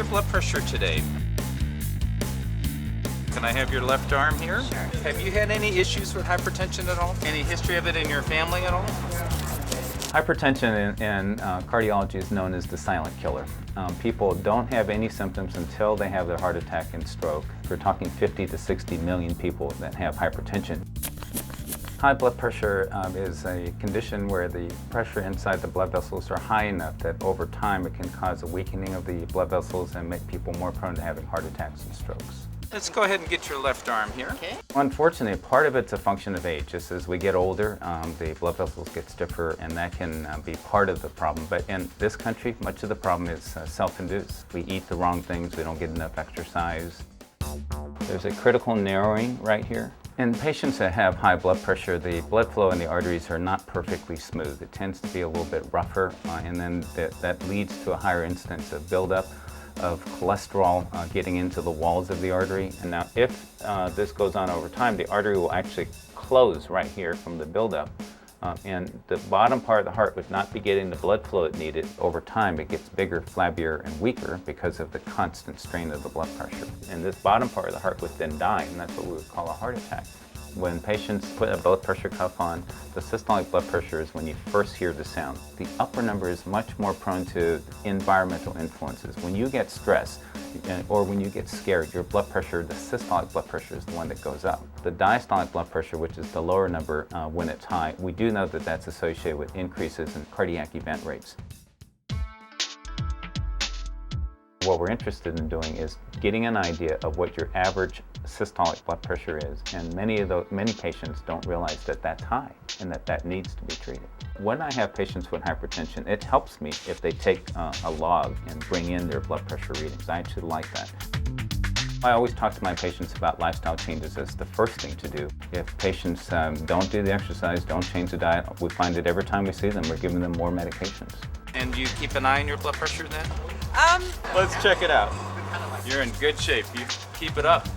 your blood pressure today? Can I have your left arm here? Sure. Have you had any issues with hypertension at all? Any history of it in your family at all? Hypertension in cardiology is known as the silent killer. People don't have any symptoms until they have their heart attack and stroke. We're talking 50 to 60 million people that have hypertension. High blood pressure is a condition where the pressure inside the blood vessels are high enough that over time it can cause a weakening of the blood vessels and make people more prone to having heart attacks and strokes. Let's go ahead and get your left arm here. Okay. Unfortunately, part of it's a function of age. Just as we get older, the blood vessels get stiffer, and that can be part of the problem. But in this country, much of the problem is self-induced. We eat the wrong things, we don't get enough exercise. There's a critical narrowing right here. In patients that have high blood pressure, the blood flow in the arteries are not perfectly smooth. It tends to be a little bit rougher, and then that leads to a higher incidence of buildup of cholesterol getting into the walls of the artery. And now if this goes on over time, the artery will actually close right here from the buildup. And the bottom part of the heart would not be getting the blood flow it needed. Over time, it gets bigger, flabbier, and weaker because of the constant strain of the blood pressure. And this bottom part of the heart would then die, and that's what we would call a heart attack. When patients put a blood pressure cuff on, the systolic blood pressure is when you first hear the sound. The upper number is much more prone to environmental influences. When you get stressed or when you get scared, your blood pressure, the systolic blood pressure, is the one that goes up. The diastolic blood pressure, which is the lower number when it's high, we do know that that's associated with increases in cardiac event rates. What we're interested in doing is getting an idea of what your average systolic blood pressure is, and many patients don't realize that that's high and that needs to be treated. When I have patients with hypertension, it helps me if they take a log and bring in their blood pressure readings. I actually like that. I always talk to my patients about lifestyle changes as the first thing to do. If patients don't do the exercise, don't change the diet, we find that every time we see them, we're giving them more medications. And do you keep an eye on your blood pressure then? Um, Let's check it out. You're in good shape. You keep it up.